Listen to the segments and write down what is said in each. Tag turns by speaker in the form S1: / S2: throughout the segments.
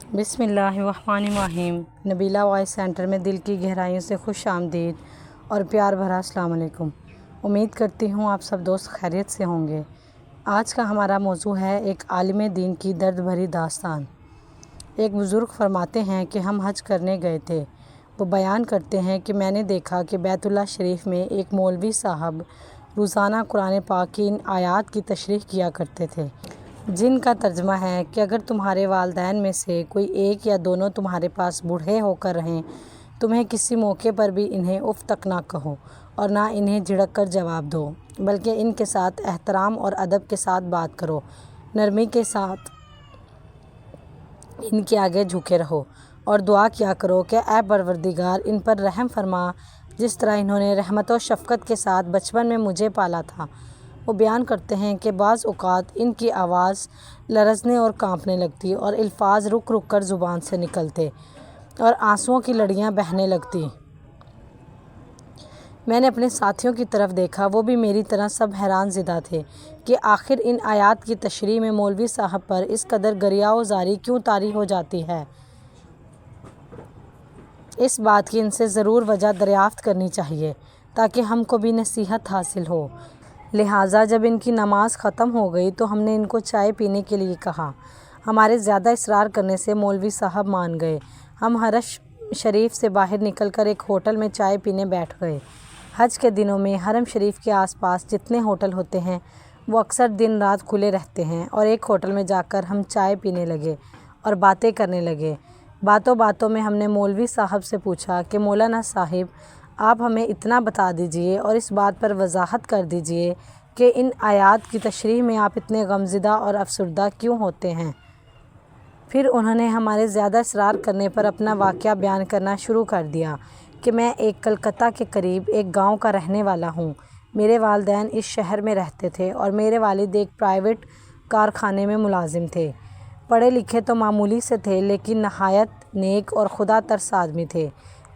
S1: بسم اللہ الرحمن الرحیم۔ نبیلہ وائس سینٹر میں دل کی گہرائیوں سے خوش آمدید اور پیار بھرا السلام علیکم۔ امید کرتی ہوں آپ سب دوست خیریت سے ہوں گے۔ آج کا ہمارا موضوع ہے ایک عالم دین کی درد بھری داستان۔ ایک بزرگ فرماتے ہیں کہ ہم حج کرنے گئے تھے۔ وہ بیان کرتے ہیں کہ میں نے دیکھا کہ بیت اللہ شریف میں ایک مولوی صاحب روزانہ قرآن پاک کی ان آیات کی تشریح کیا کرتے تھے، جن کا ترجمہ ہے کہ اگر تمہارے والدین میں سے کوئی ایک یا دونوں تمہارے پاس بوڑھے ہو کر رہیں، تمہیں کسی موقع پر بھی انہیں اف تک نہ کہو اور نہ انہیں جھڑک کر جواب دو، بلکہ ان کے ساتھ احترام اور ادب کے ساتھ بات کرو، نرمی کے ساتھ ان کے آگے جھکے رہو اور دعا کیا کرو کہ اے پروردگار ان پر رحم فرما، جس طرح انہوں نے رحمت و شفقت کے ساتھ بچپن میں مجھے پالا تھا۔ وہ بیان کرتے ہیں کہ بعض اوقات ان کی آواز لرزنے اور کانپنے لگتی اور الفاظ رک رک کر زبان سے نکلتے اور آنسوؤں کی لڑیاں بہنے لگتی۔ میں نے اپنے ساتھیوں کی طرف دیکھا، وہ بھی میری طرح سب حیران زدہ تھے کہ آخر ان آیات کی تشریح میں مولوی صاحب پر اس قدر گریہ و زاری کیوں طاری ہو جاتی ہے۔ اس بات کی ان سے ضرور وجہ دریافت کرنی چاہیے تاکہ ہم کو بھی نصیحت حاصل ہو۔ لہٰذا جب ان کی نماز ختم ہو گئی تو ہم نے ان کو چائے پینے کے لیے کہا۔ ہمارے زیادہ اصرار کرنے سے مولوی صاحب مان گئے۔ ہم حرم شریف سے باہر نکل کر ایک ہوٹل میں چائے پینے بیٹھ گئے۔ حج کے دنوں میں حرم شریف کے آس پاس جتنے ہوٹل ہوتے ہیں وہ اکثر دن رات کھلے رہتے ہیں، اور ایک ہوٹل میں جا کر ہم چائے پینے لگے اور باتیں کرنے لگے۔ باتوں باتوں میں ہم نے مولوی صاحب سے پوچھا کہ مولانا صاحب، آپ ہمیں اتنا بتا دیجئے اور اس بات پر وضاحت کر دیجئے کہ ان آیات کی تشریح میں آپ اتنے غمزدہ اور افسردہ کیوں ہوتے ہیں؟ پھر انہوں نے ہمارے زیادہ اصرار کرنے پر اپنا واقعہ بیان کرنا شروع کر دیا کہ میں ایک کلکتہ کے قریب ایک گاؤں کا رہنے والا ہوں۔ میرے والدین اس شہر میں رہتے تھے اور میرے والد ایک پرائیویٹ کارخانے میں ملازم تھے۔ پڑھے لکھے تو معمولی سے تھے، لیکن نہایت نیک اور خدا ترس آدمی تھے۔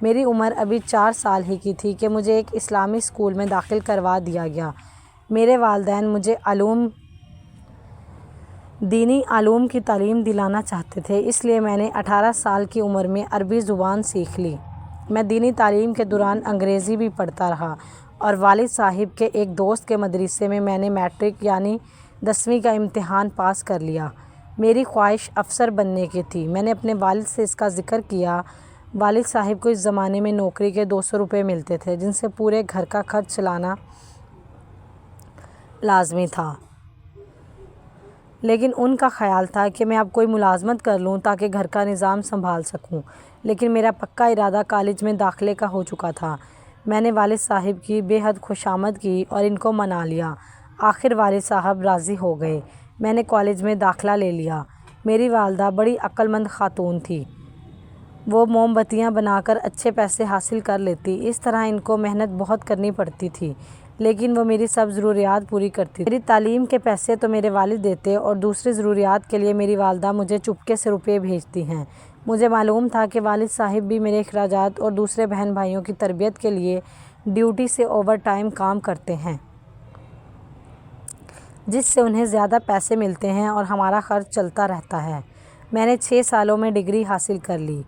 S1: میری عمر ابھی 4 سال ہی کی تھی کہ مجھے ایک اسلامی اسکول میں داخل کروا دیا گیا۔ میرے والدین مجھے دینی علوم کی تعلیم دلانا چاہتے تھے، اس لیے میں نے 18 سال کی عمر میں عربی زبان سیکھ لی۔ میں دینی تعلیم کے دوران انگریزی بھی پڑھتا رہا اور والد صاحب کے ایک دوست کے مدرسے میں نے میٹرک یعنی 10ویں کا امتحان پاس کر لیا۔ میری خواہش افسر بننے کی تھی۔ میں نے اپنے والد سے اس کا ذکر کیا۔ والد صاحب کو اس زمانے میں نوکری کے 200 روپے ملتے تھے، جن سے پورے گھر کا خرچ چلانا لازمی تھا، لیکن ان کا خیال تھا کہ میں اب کوئی ملازمت کر لوں تاکہ گھر کا نظام سنبھال سکوں۔ لیکن میرا پکا ارادہ کالج میں داخلے کا ہو چکا تھا۔ میں نے والد صاحب کی بے حد خوشامد کی اور ان کو منا لیا۔ آخر والد صاحب راضی ہو گئے۔ میں نے کالج میں داخلہ لے لیا۔ میری والدہ بڑی عقل مند خاتون تھی۔ وہ موم بتیاں بنا کر اچھے پیسے حاصل کر لیتی۔ اس طرح ان کو محنت بہت کرنی پڑتی تھی، لیکن وہ میری سب ضروریات پوری کرتی۔ میری تعلیم کے پیسے تو میرے والد دیتے اور دوسری ضروریات کے لیے میری والدہ مجھے چپکے سے روپے بھیجتی ہیں۔ مجھے معلوم تھا کہ والد صاحب بھی میرے اخراجات اور دوسرے بہن بھائیوں کی تربیت کے لیے ڈیوٹی سے اوور ٹائم کام کرتے ہیں، جس سے انہیں زیادہ پیسے ملتے ہیں اور ہمارا خرچ چلتا رہتا ہے۔ میں نے 6 سالوں میں ڈگری حاصل کر لی۔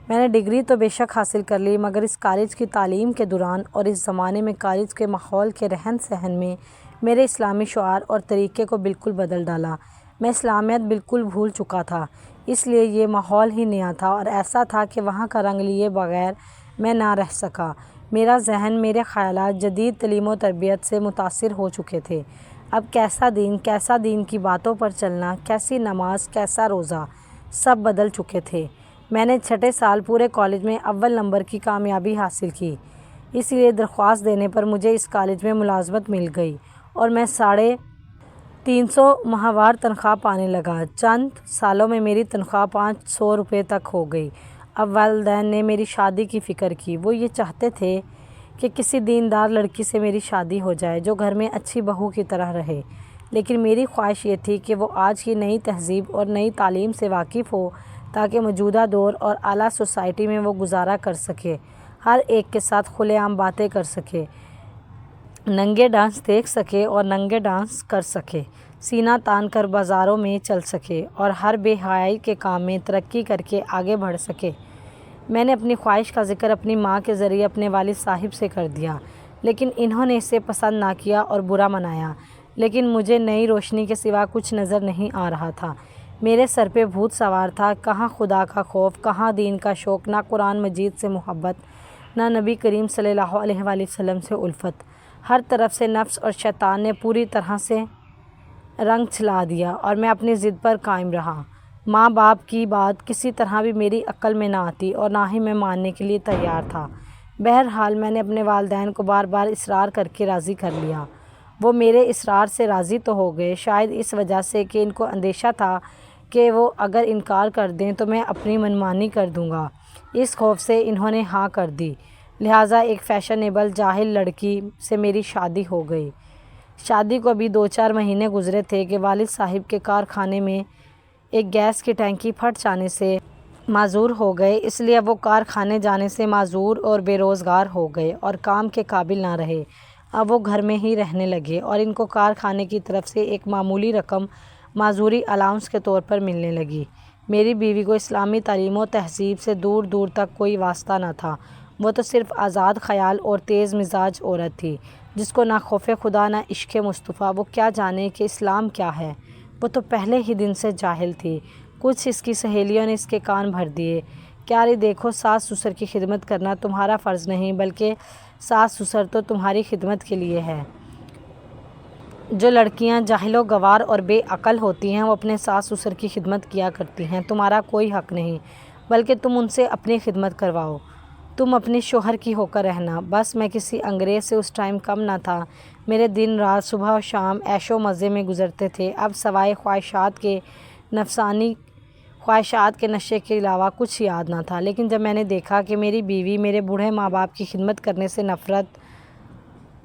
S1: میں نے ڈگری تو بے شک حاصل کر لی، مگر اس کالج کی تعلیم کے دوران اور اس زمانے میں کالج کے ماحول کے رہن سہن میں میرے اسلامی شعار اور طریقے کو بالکل بدل ڈالا۔ میں اسلامیت بالکل بھول چکا تھا، اس لیے یہ ماحول ہی نیا تھا اور ایسا تھا کہ وہاں کا رنگ لیے بغیر میں نہ رہ سکا۔ میرا ذہن، میرے خیالات جدید تعلیم و تربیت سے متاثر ہو چکے تھے۔ اب کیسا دین کی باتوں پر چلنا، کیسی نماز، کیسا روزہ، سب بدل چکے تھے۔ میں نے 6 سال پورے کالج میں اول نمبر کی کامیابی حاصل کی، اس لیے درخواست دینے پر مجھے اس کالج میں ملازمت مل گئی اور میں 350 ماہوار تنخواہ پانے لگا۔ چند سالوں میں میری تنخواہ 500 روپے تک ہو گئی۔ اب والدین نے میری شادی کی فکر کی۔ وہ یہ چاہتے تھے کہ کسی دیندار لڑکی سے میری شادی ہو جائے جو گھر میں اچھی بہو کی طرح رہے، لیکن میری خواہش یہ تھی کہ وہ آج کی نئی تہذیب اور نئی تعلیم سے واقف ہو تاکہ موجودہ دور اور اعلیٰ سوسائٹی میں وہ گزارا کر سکے، ہر ایک کے ساتھ کھلے عام باتیں کر سکے، ننگے ڈانس دیکھ سکے اور ننگے ڈانس کر سکے، سینہ تان کر بازاروں میں چل سکے اور ہر بے حیائی کے کام میں ترقی کر کے آگے بڑھ سکے۔ میں نے اپنی خواہش کا ذکر اپنی ماں کے ذریعے اپنے والد صاحب سے کر دیا، لیکن انہوں نے اسے پسند نہ کیا اور برا منایا۔ لیکن مجھے نئی روشنی کے سوا کچھ نظر نہیں آ رہا تھا۔ میرے سر پہ بھوت سوار تھا۔ کہاں خدا کا خوف، کہاں دین کا شوق، نہ قرآن مجید سے محبت، نہ نبی کریم صلی اللہ علیہ وآلہ وسلم سے الفت۔ ہر طرف سے نفس اور شیطان نے پوری طرح سے رنگ چلا دیا اور میں اپنی ضد پر قائم رہا۔ ماں باپ کی بات کسی طرح بھی میری عقل میں نہ آتی اور نہ ہی میں ماننے کے لیے تیار تھا۔ بہرحال میں نے اپنے والدین کو بار بار اصرار کر کے راضی کر لیا۔ وہ میرے اصرار سے راضی تو ہو گئے، شاید اس وجہ سے کہ ان کو اندیشہ تھا کہ وہ اگر انکار کر دیں تو میں اپنی منمانی کر دوں گا۔ اس خوف سے انہوں نے ہاں کر دی، لہٰذا ایک فیشنیبل جاہل لڑکی سے میری شادی ہو گئی۔ شادی کو ابھی 2-4 مہینے گزرے تھے کہ والد صاحب کے کارخانے میں ایک گیس کی ٹینکی پھٹ جانے سے معذور ہو گئے، اس لیے اب وہ کارخانے جانے سے معذور اور بے روزگار ہو گئے اور کام کے قابل نہ رہے۔ اب وہ گھر میں ہی رہنے لگے اور ان کو کارخانے کی طرف سے ایک معمولی رقم معذوری الاؤنس کے طور پر ملنے لگی۔ میری بیوی کو اسلامی تعلیم و تہذیب سے دور دور تک کوئی واسطہ نہ تھا۔ وہ تو صرف آزاد خیال اور تیز مزاج عورت تھی، جس کو نہ خوف خدا نہ عشق مصطفیٰ۔ وہ کیا جانے کہ اسلام کیا ہے؟ وہ تو پہلے ہی دن سے جاہل تھی۔ کچھ اس کی سہیلیوں نے اس کے کان بھر دیے۔ کیا ری دیکھو، ساس سسر کی خدمت کرنا تمہارا فرض نہیں، بلکہ ساس سسر تو تمہاری خدمت کے لیے ہے۔ جو لڑکیاں جاہل و گوار اور بے عقل ہوتی ہیں وہ اپنے ساس سسر کی خدمت کیا کرتی ہیں۔ تمہارا کوئی حق نہیں، بلکہ تم ان سے اپنی خدمت کرواؤ۔ تم اپنے شوہر کی ہو کر رہنا۔ بس میں کسی انگریز سے اس ٹائم کم نہ تھا۔ میرے دن رات صبح و شام عیش و مزے میں گزرتے تھے۔ اب سوائے خواہشات کے نفسانی خواہشات کے نشے کے علاوہ کچھ یاد نہ تھا۔ لیکن جب میں نے دیکھا کہ میری بیوی میرے بوڑھے ماں باپ کی خدمت کرنے سے نفرت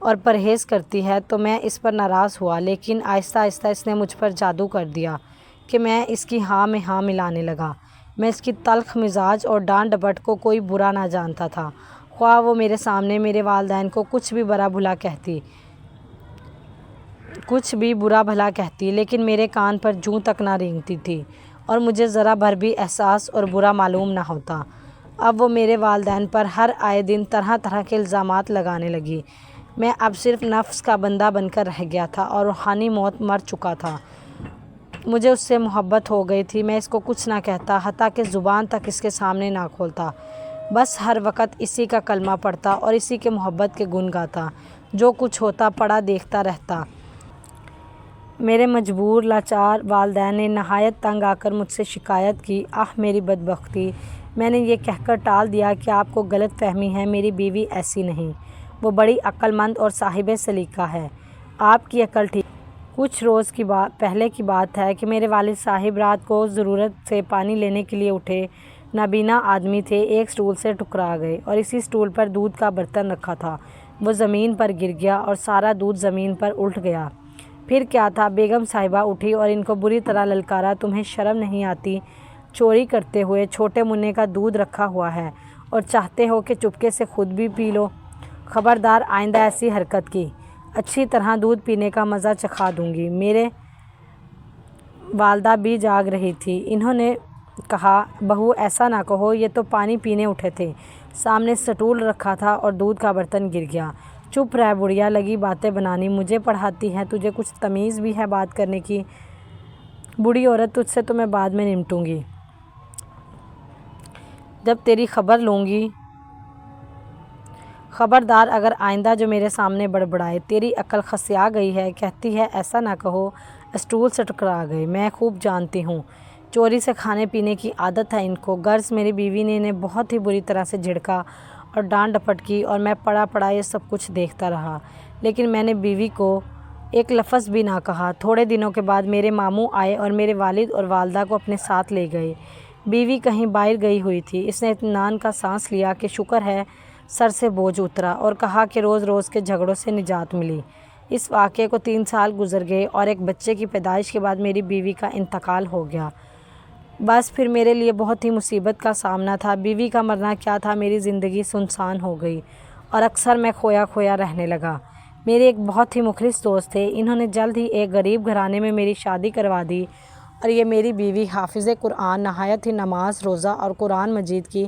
S1: اور پرہیز کرتی ہے تو میں اس پر ناراض ہوا، لیکن آہستہ آہستہ اس نے مجھ پر جادو کر دیا کہ میں اس کی ہاں میں ہاں ملانے لگا۔ میں اس کی تلخ مزاج اور ڈانٹ ڈپٹ کو کوئی برا نہ جانتا تھا، خواہ وہ میرے سامنے میرے والدین کو کچھ بھی برا بھلا کہتی، لیکن میرے کان پر جوں تک نہ رینگتی تھی اور مجھے ذرا بھر بھی احساس اور برا معلوم نہ ہوتا۔ اب وہ میرے والدین پر ہر آئے دن طرح طرح کے الزامات لگانے لگی۔ میں اب صرف نفس کا بندہ بن کر رہ گیا تھا اور روحانی موت مر چکا تھا۔ مجھے اس سے محبت ہو گئی تھی۔ میں اس کو کچھ نہ کہتا، حتیٰ کہ زبان تک اس کے سامنے نہ کھولتا، بس ہر وقت اسی کا کلمہ پڑھتا اور اسی کے محبت کے گن گاتا۔ جو کچھ ہوتا پڑا دیکھتا رہتا۔ میرے مجبور لاچار والدین نے نہایت تنگ آ کر مجھ سے شکایت کی۔ آہ میری بدبختی! میں نے یہ کہہ کر ٹال دیا کہ آپ کو غلط فہمی ہے، میری بیوی ایسی نہیں، وہ بڑی عقل مند اور صاحب سلیقہ ہے۔ آپ کی عقل ٹھیک۔ کچھ روز پہلے کی بات ہے کہ میرے والد صاحب رات کو ضرورت سے پانی لینے کے لیے اٹھے۔ نابینا آدمی تھے، ایک سٹول سے ٹکرا گئے اور اسی سٹول پر دودھ کا برتن رکھا تھا، وہ زمین پر گر گیا اور سارا دودھ زمین پر الٹ گیا۔ پھر کیا تھا، بیگم صاحبہ اٹھی اور ان کو بری طرح للکارا، تمہیں شرم نہیں آتی؟ چوری کرتے ہوئے چھوٹے منع کا دودھ رکھا ہوا ہے اور چاہتے ہو کہ چپکے سے خود بھی پی لو؟ خبردار، آئندہ ایسی حرکت کی، اچھی طرح دودھ پینے کا مزہ چکھا دوں گی۔ میرے والدہ بھی جاگ رہی تھی۔ انہوں نے کہا، بہو ایسا نہ کہو، یہ تو پانی پینے اٹھے تھے، سامنے سٹول رکھا تھا اور دودھ کا برتن گر گیا۔ چپ رہ بڑھیا، لگی باتیں بنانے، مجھے پڑھاتی ہے، تجھے کچھ تمیز بھی ہے بات کرنے کی؟ بوڑھی عورت، تجھ سے تو میں بعد میں نمٹوں گی، جب تیری خبر لوں گی۔ خبردار، اگر آئندہ جو میرے سامنے بڑبڑائے۔ تیری عقل خسیا گئی ہے، کہتی ہے ایسا نہ کہو، اسٹول سے ٹکرا گئے۔ میں خوب جانتی ہوں، چوری سے کھانے پینے کی عادت ہے ان کو۔ غرض میری بیوی نے انہیں بہت ہی بری طرح سے جھڑکا اور ڈانٹ ڈپٹ کی اور میں پڑا یہ سب کچھ دیکھتا رہا، لیکن میں نے بیوی کو ایک لفظ بھی نہ کہا۔ تھوڑے دنوں کے بعد میرے ماموں آئے اور میرے والد اور والدہ کو اپنے ساتھ لے گئے۔ بیوی کہیں باہر گئی ہوئی تھی۔ اس نے اطمینان کا سانس لیا کہ شکر ہے سر سے بوجھ اترا، اور کہا کہ روز روز کے جھگڑوں سے نجات ملی۔ اس واقعے کو 3 سال گزر گئے اور ایک بچے کی پیدائش کے بعد میری بیوی کا انتقال ہو گیا۔ بس پھر میرے لیے بہت ہی مصیبت کا سامنا تھا۔ بیوی کا مرنا کیا تھا، میری زندگی سنسان ہو گئی اور اکثر میں کھویا کھویا رہنے لگا۔ میرے ایک بہت ہی مخلص دوست تھے، انہوں نے جلد ہی ایک غریب گھرانے میں میری شادی کروا دی اور یہ میری بیوی حافظ قرآن، نہایت ہی نماز روزہ اور قرآن مجید کی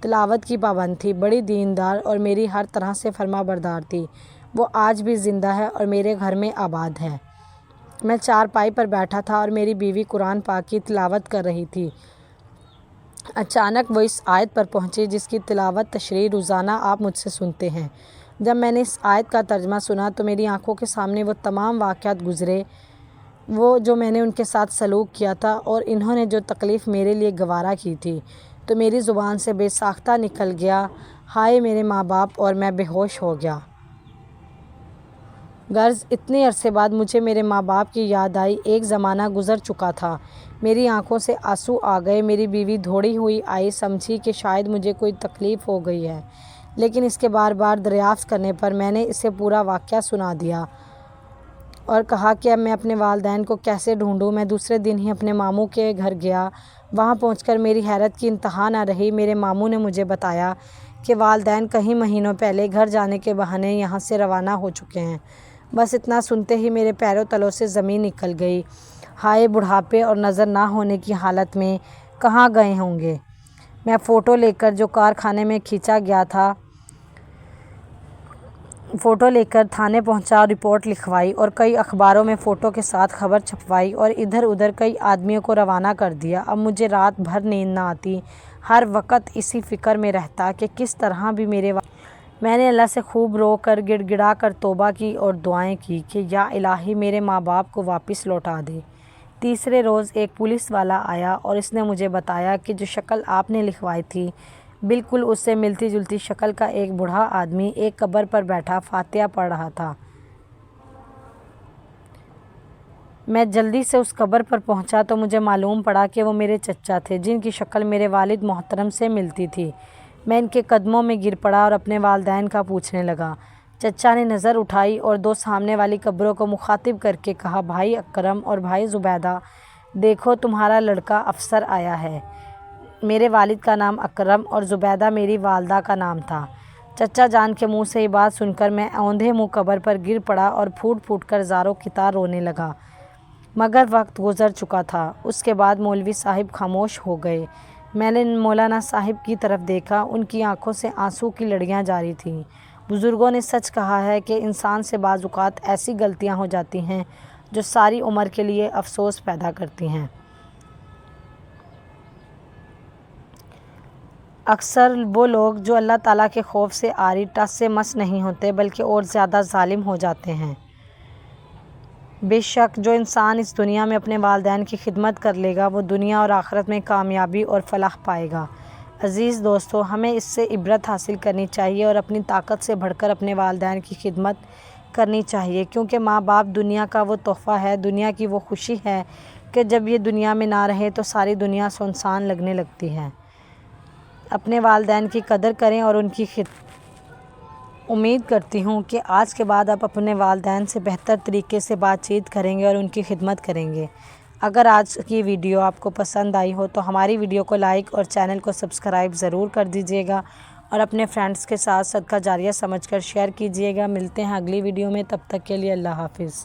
S1: تلاوت کی پابند تھی، بڑی دیندار اور میری ہر طرح سے فرما بردار تھی۔ وہ آج بھی زندہ ہے اور میرے گھر میں آباد ہے۔ میں چارپائی پر بیٹھا تھا اور میری بیوی قرآن پاک کی تلاوت کر رہی تھی۔ اچانک وہ اس آیت پر پہنچی جس کی تلاوت تشریح روزانہ آپ مجھ سے سنتے ہیں۔ جب میں نے اس آیت کا ترجمہ سنا تو میری آنکھوں کے سامنے وہ تمام واقعات گزرے، وہ جو میں نے ان کے ساتھ سلوک کیا تھا اور انہوں نے جو تکلیف میرے لیے گوارا کی تھی، تو میری زبان سے بے ساختہ نکل گیا، ہائے میرے ماں باپ، اور میں بے ہوش ہو گیا۔ غرض اتنے عرصے بعد مجھے میرے ماں باپ کی یاد آئی، ایک زمانہ گزر چکا تھا، میری آنکھوں سے آنسو آ گئے۔ میری بیوی دوڑی ہوئی آئی، سمجھی کہ شاید مجھے کوئی تکلیف ہو گئی ہے، لیکن اس کے بار بار دریافت کرنے پر میں نے اسے پورا واقعہ سنا دیا اور کہا کہ اب میں اپنے والدین کو کیسے ڈھونڈوں۔ میں دوسرے دن ہی اپنے ماموں کے گھر گیا۔ وہاں پہنچ کر میری حیرت کی انتہا نہ رہی۔ میرے ماموں نے مجھے بتایا کہ والدین کئی مہینوں پہلے گھر جانے کے بہانے یہاں سے روانہ ہو چکے ہیں۔ بس اتنا سنتے ہی میرے پیروں تلوں سے زمین نکل گئی۔ ہائے بڑھاپے اور نظر نہ ہونے کی حالت میں کہاں گئے ہوں گے۔ میں فوٹو لے کر جو کارخانے میں کھینچا گیا تھا، فوٹو لے کر تھانے پہنچا، رپورٹ لکھوائی اور کئی اخباروں میں فوٹو کے ساتھ خبر چھپوائی اور ادھر ادھر کئی آدمیوں کو روانہ کر دیا۔ اب مجھے رات بھر نیند نہ آتی، ہر وقت اسی فکر میں رہتا کہ کس طرح بھی میں نے اللہ سے خوب رو کر گڑ گڑا کر توبہ کی اور دعائیں کی کہ یا الہی میرے ماں باپ کو واپس لوٹا دے۔ تیسرے روز ایک پولیس والا آیا اور اس نے مجھے بتایا کہ جو شکل آپ نے لکھوائی تھی، بالکل اس سے ملتی جلتی شکل کا ایک بوڑھا آدمی ایک قبر پر بیٹھا فاتحہ پڑھ رہا تھا۔ میں جلدی سے اس قبر پر پہنچا تو مجھے معلوم پڑا کہ وہ میرے چچا تھے، جن کی شکل میرے والد محترم سے ملتی تھی۔ میں ان کے قدموں میں گر پڑا اور اپنے والدین کا پوچھنے لگا۔ چچا نے نظر اٹھائی اور دو سامنے والی قبروں کو مخاطب کر کے کہا، بھائی اکرم اور بھائی زبیدہ، دیکھو تمہارا لڑکا افسر آیا ہے۔ میرے والد کا نام اکرم اور زبیدہ میری والدہ کا نام تھا۔ چچا جان کے منہ سے یہ بات سن کر میں اوندھے منہ قبر پر گر پڑا اور پھوٹ پھوٹ کر زاروں کتار رونے لگا، مگر وقت گزر چکا تھا۔ اس کے بعد مولوی صاحب خاموش ہو گئے۔ میں نے مولانا صاحب کی طرف دیکھا، ان کی آنکھوں سے آنسو کی لڑیاں جاری تھیں۔ بزرگوں نے سچ کہا ہے کہ انسان سے بعض اوقات ایسی غلطیاں ہو جاتی ہیں جو ساری عمر کے لیے افسوس پیدا کرتی ہیں۔ اکثر وہ لوگ جو اللہ تعالیٰ کے خوف سے عاری ٹس سے مس نہیں ہوتے بلکہ اور زیادہ ظالم ہو جاتے ہیں۔ بے شک جو انسان اس دنیا میں اپنے والدین کی خدمت کر لے گا وہ دنیا اور آخرت میں کامیابی اور فلاح پائے گا۔ عزیز دوستو، ہمیں اس سے عبرت حاصل کرنی چاہیے اور اپنی طاقت سے بڑھ کر اپنے والدین کی خدمت کرنی چاہیے، کیونکہ ماں باپ دنیا کا وہ تحفہ ہے، دنیا کی وہ خوشی ہے کہ جب یہ دنیا میں نہ رہے تو ساری دنیا سنسان لگنے لگتی ہے۔ اپنے والدین کی قدر کریں اور ان کی امید کرتی ہوں کہ آج کے بعد آپ اپنے والدین سے بہتر طریقے سے بات چیت کریں گے اور ان کی خدمت کریں گے۔ اگر آج کی ویڈیو آپ کو پسند آئی ہو تو ہماری ویڈیو کو لائک اور چینل کو سبسکرائب ضرور کر دیجیے گا اور اپنے فرینڈز کے ساتھ صدقہ جاریہ سمجھ کر شیئر کیجیے گا۔ ملتے ہیں اگلی ویڈیو میں، تب تک کے لیے اللہ حافظ۔